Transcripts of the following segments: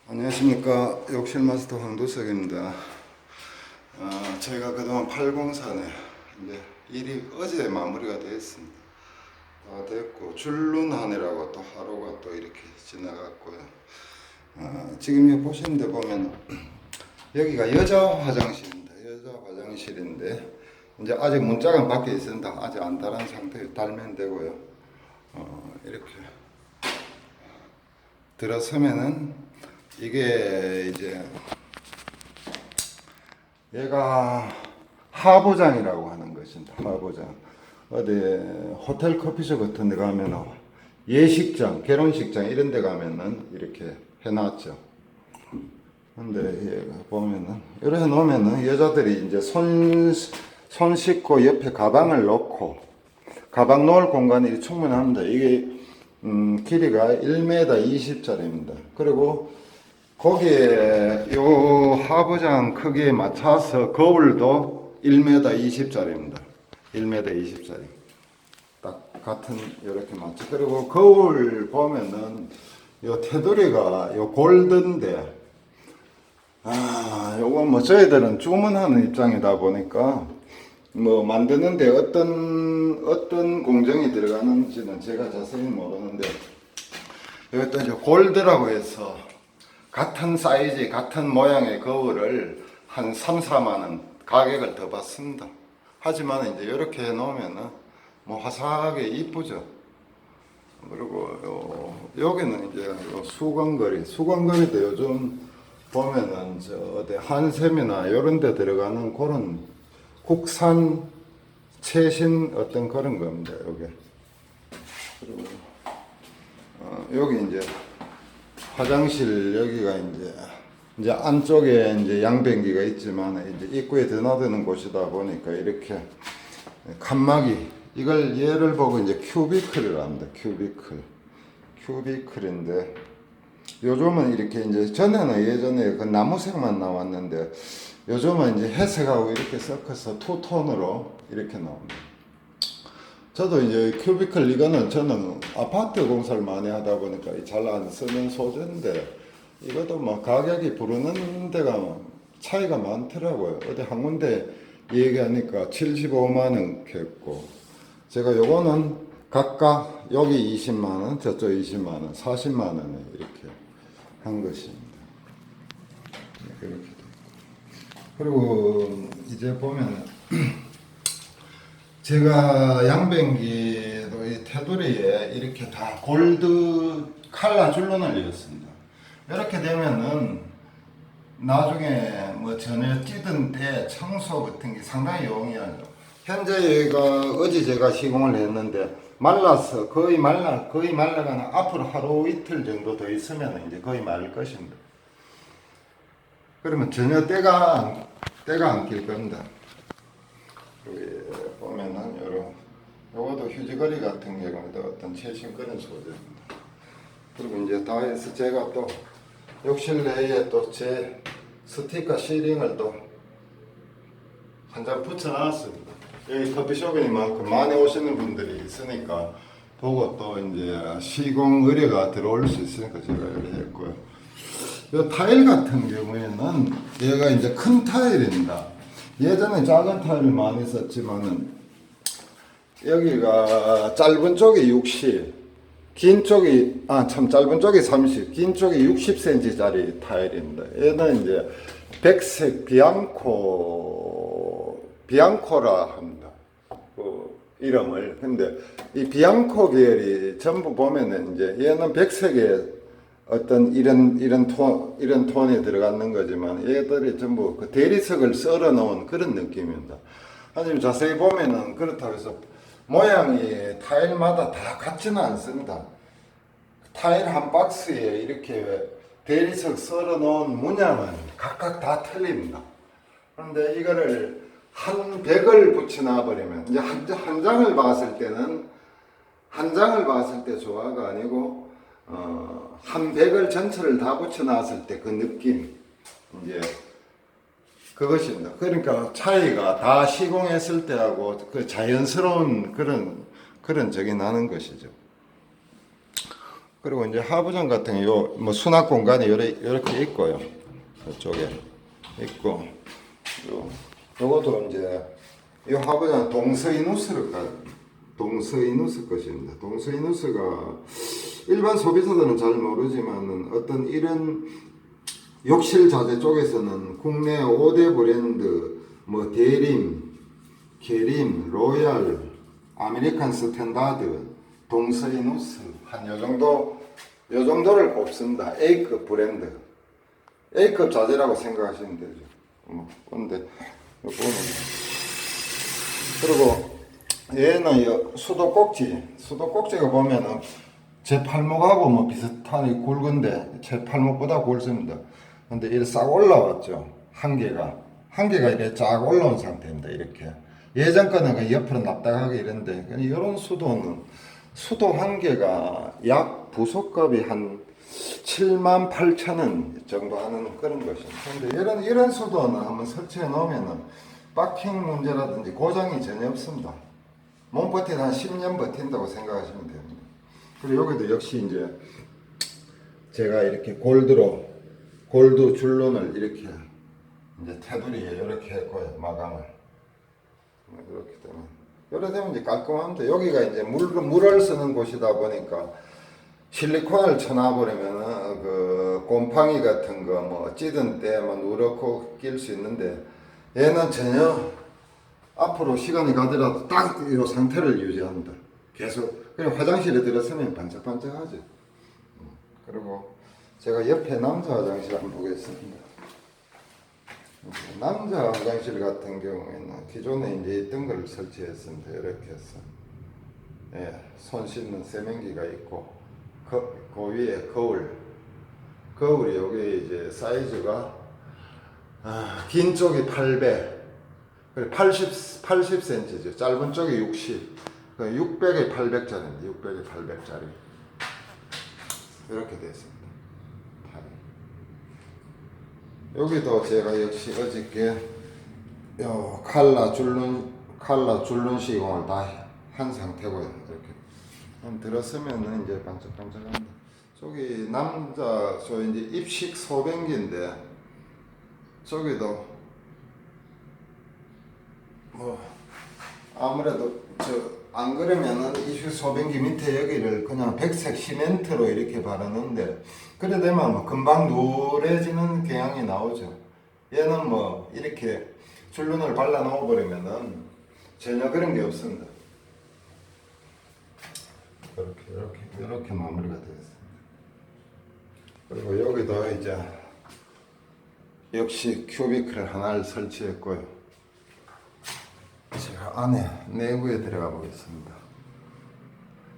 안녕하십니까. 욕실마스터 황도석입니다. 저희가 그동안 803에 이제 일이 어제 마무리가 되었습니다. 다 됐고 줄눈하느라고 또 하루가 또 이렇게 지나갔고요. 지금 여기 보시는 데 보면 여기가 여자 화장실입니다. 여자 화장실인데 이제 아직 문짝은 밖에 있습니다. 아직 안 달은 상태에 달면 되고요. 이렇게 들어서면은 이게 이제 얘가 하부장이라고 하는 것입니다. 하부장. 어디 호텔 커피숍 같은 데 가면은 예식장, 결혼식장 이런 데 가면은 이렇게 해놨죠. 근데 보면은 이렇게 놓으면은 여자들이 이제 손 씻고 옆에 가방을 놓고 가방 놓을 공간이 충분합니다. 이게 길이가 1m 20짜리입니다. 그리고 거기에 요 하부장 크기에 맞춰서 거울도 1m 20짜리입니다. 1m 20짜리. 딱 같은 이렇게 맞죠. 그리고 거울 보면은 요 테두리가 요 골드인데 요거 뭐 저희들은 주문하는 입장이다 보니까 뭐 만드는데 어떤 공정이 들어가는지는 제가 자세히 모르는데 여기 또 이제 골드라고 해서 같은 사이즈, 같은 모양의 거울을 한 3, 4만 원 가격을 더 받습니다. 하지만 이제 이렇게 해 놓으면은 뭐 화사하게 이쁘죠. 그리고 여기는 이제 수건거리도 요즘 보면은 저 어디 한샘이나 이런 데 들어가는 그런 국산 최신 어떤 그런 겁니다. 그리고 여기 이제 화장실 여기가 이제 안쪽에 이제 양변기가 있지만 이제 입구에 드나드는 곳이다 보니까 이렇게 칸막이 이걸 얘를 보고 이제 큐비클을 합니다. 큐비클인데 요즘은 이렇게 이제 전에는 예전에 그 나무색만 나왔는데 요즘은 이제 회색하고 이렇게 섞어서 투톤으로 이렇게 나옵니다. 저도 이제 큐비클 이거는 저는 아파트 공사를 많이 하다 보니까 잘 안 쓰는 소재인데 이것도 뭐 가격이 부르는 데가 차이가 많더라고요. 어디 한 군데 얘기하니까 75만 원 했고 제가 요거는 각각 여기 20만 원, 저쪽 20만 원, 40만 원에 이렇게 한 것입니다. 이렇게 되고. 그리고 이제 보면 제가 양변기도 이 테두리에 이렇게 다 골드 칼라 줄눈을 이었습니다. 이렇게 되면은 나중에 뭐 전혀 찌든 때 청소 같은 게 상당히 용이하죠. 현재 여기가 어제 제가 시공을 했는데 말라서 거의 말라가는 앞으로 하루 이틀 정도 더 있으면 이제 거의 마를 것입니다. 그러면 전혀 때가 안 낄 겁니다. 여기 보면은 요것도 휴지거리 같은 경우에도 어떤 최신 그런 소재입니다. 그리고 이제 다 해서 제가 또 욕실 내에 또 제 스티커 시링을 또 한 장 붙여놨습니다. 여기 커피숍이니만큼 많이 오시는 분들이 있으니까 보고 또 이제 시공 의뢰가 들어올 수 있으니까 제가 이렇게 했고요. 이 타일 같은 경우에는 얘가 이제 큰 타일입니다. 예전에 작은 타일을 많이 썼지만은 여기가 짧은 쪽이 60, 긴 쪽이 짧은 쪽이 30, 긴 쪽이 60cm짜리 타일입니다. 얘는 이제 백색 비앙코라 합니다. 그 이름을. 근데 이 비앙코 계열이 전부 보면은 이제 얘는 백색의 어떤 이런 톤이 들어가는 거지만 얘들이 전부 그 대리석을 썰어 놓은 그런 느낌입니다. 하지만 자세히 보면은 그렇다고 해서 모양이 타일마다 다 같지는 않습니다. 타일 한 박스에 이렇게 대리석 썰어 놓은 문양은 각각 다 틀립니다. 그런데 이거를 한 100을 붙여놔 버리면 이제 한 장을 봤을 때 조화가 아니고 한 100을 전체를 다 붙여놨을 때 그 느낌 이제 그것입니다. 그러니까 차이가 다 시공했을 때하고 그 자연스러운 그런 적이 나는 것이죠. 그리고 이제 하부장 같은 요 뭐 수납 공간이 이렇게 있고요. 이쪽에 있고 요것도 이제 이 하부장 동서이누스 것입니다. 동서이누스가 일반 소비자들은 잘 모르지만 어떤 이런 욕실 자재 쪽에서는 국내 5대 브랜드 뭐 대림, 계림, 로얄, 아메리칸 스탠다드, 동서이누스 한 요 정도를 꼽습니다. A급 브랜드, A급 자재라고 생각하시면 되죠. 근데 보면 그리고 얘는 수도꼭지가 보면은 제 팔목하고 뭐 비슷하니 굵은데 제 팔목보다 굵습니다. 근데 이렇게 싹 올라왔죠. 한 개가 이렇게 쫙 올라온 상태입니다. 이렇게 예전 거는 옆으로 납작하게 이런데 이런 수도 한 개가 약 부속값이 한 78,000원 정도 하는 그런 것입니다. 근데 이런 수도는 한번 설치해 놓으면은 박킹 문제라든지 고장이 전혀 없습니다. 몸 버티는 한 10년 버틴다고 생각하시면 됩니다. 그리고 여기도 역시 이제 제가 이렇게 골드 줄눈을 이렇게 이제 테두리에 이렇게 했고요. 마감을. 이렇게 되면 이제 깔끔합니다. 여기가 이제 물을 쓰는 곳이다 보니까 실리콘을 쳐놔버리면은 그 곰팡이 같은 거 뭐 찌든 때만 누렇고 낄 수 있는데 얘는 전혀 앞으로 시간이 가더라도 딱 이 상태를 유지합니다. 계속. 그리고 화장실에 들어서면 반짝반짝하죠. 그리고 제가 옆에 남자 화장실 한번 보겠습니다. 남자 화장실 같은 경우에는 기존에 이제 있던 걸 설치했습니다. 이렇게 해서 손 씻는 세면기가 있고 그 위에 거울이 여기 이제 사이즈가 긴 쪽이 800 그리고 80cm죠. 짧은 쪽이 60 600에 800짜리입니다. 600에 800짜리 이렇게 되어 있습니다. 여기도 제가 역시 어저께 칼라 줄눈 시공을 다 한 상태고요. 이렇게 들었으면은 이제 반짝반짝합니다. 저기 저 이제 입식 소변기인데 저기도 뭐 아무래도 안 그러면은 입식 소변기 밑에 여기를 그냥 백색 시멘트로 이렇게 바르는데 그래 되면 뭐 금방 누래지는 경향이 나오죠. 얘는 뭐 이렇게 줄눈을 발라 놓아 버리면은 전혀 그런 게 없습니다. 이렇게 마무리가 되었습니다. 그리고 여기도 이제 역시 큐비클 하나를 설치했고요. 제가 안에 내부에 들어가 보겠습니다.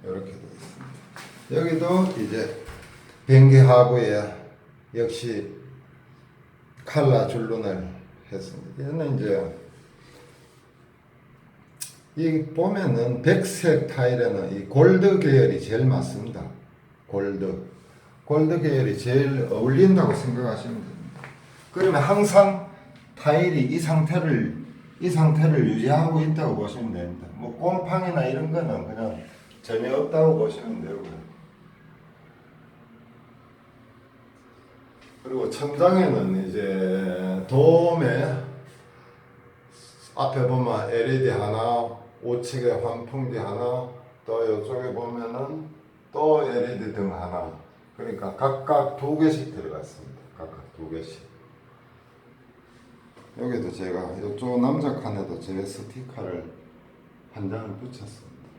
이렇게 되어 있습니다. 여기도 이제 변기 하부에 역시 칼라 줄눈을 했습니다. 얘는 이제 이 보면은 백색 타일에는 이 골드 계열이 제일 맞습니다. 골드 계열이 제일 어울린다고 생각하시면 됩니다. 그러면 항상 타일이 이 상태를 유지하고 있다고 보시면 됩니다. 뭐 곰팡이나 이런 거는 그냥 전혀 없다고 보시면 되고요. 그리고 천장에는 이제 돔에 앞에 보면 LED 하나, 우측에 환풍기 하나, 또 이쪽에 보면은 또 LED 등 하나. 그러니까 각각 2개씩 들어갔습니다. 각각 2개씩. 여기도 제가 이쪽 남자 칸에도 제 스티커를 한 장을 붙였습니다.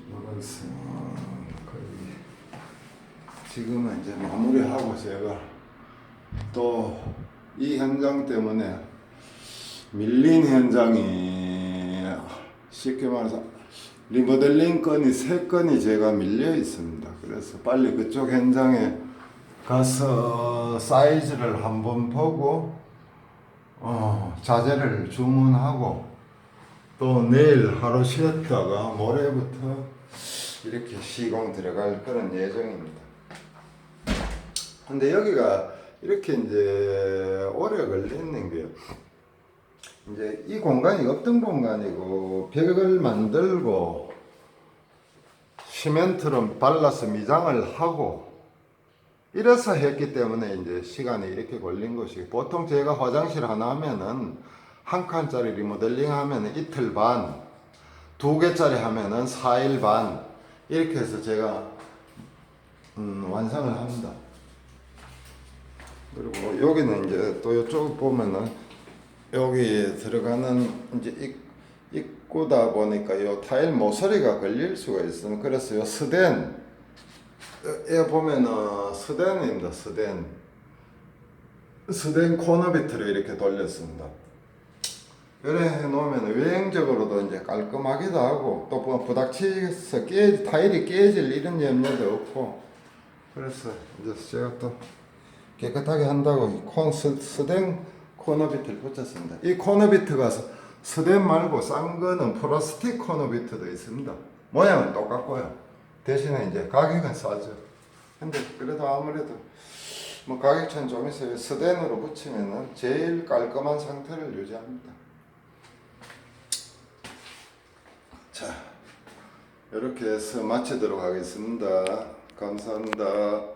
이것은 거의 지금은 이제 마무리하고 제가 또 이 현장 때문에 밀린 현장이 쉽게 말해서 리모델링 건이 3건이 제가 밀려 있습니다. 그래서 빨리 그쪽 현장에 가서 사이즈를 한번 보고 자재를 주문하고 또 내일 하루 쉬었다가 모레부터 이렇게 시공 들어갈 그런 예정입니다. 근데 여기가 이렇게 이제 오래 걸리는 게 이제 이 공간이 없던 공간이고 벽을 만들고 시멘트를 발라서 미장을 하고 이래서 했기 때문에 이제 시간이 이렇게 걸린 것이, 보통 제가 화장실 하나 하면은 한 칸짜리 리모델링 하면은 이틀 반, 두 개짜리 하면은 4일 반, 이렇게 해서 제가 완성을 합니다. 그리고 여기는 이제 또 이쪽 보면은 여기 들어가는 이제 입구다 보니까 요 타일 모서리가 걸릴 수가 있어요. 그래서 요 스댄, 여 보면은 스댄입니다. 스댄 코너 비트를 이렇게 돌렸습니다. 이래 해놓으면 외형적으로도 이제 깔끔하기도 하고 또 부닥쳐서 타일이 깨질 이런 염려도 없고, 그래서 이제 제가 또 깨끗하게 한다고 스댄 코너 비트를 붙였습니다. 이 코너 비트가 스댄 말고 싼 거는 플라스틱 코너 비트도 있습니다. 모양은 똑같고요. 대신에 이제 가격은 싸죠. 근데 그래도 아무래도 뭐 가격 차이는 좀 있어요. 스댄으로 붙이면은 제일 깔끔한 상태를 유지합니다. 자, 이렇게 해서 마치도록 하겠습니다. 감사합니다.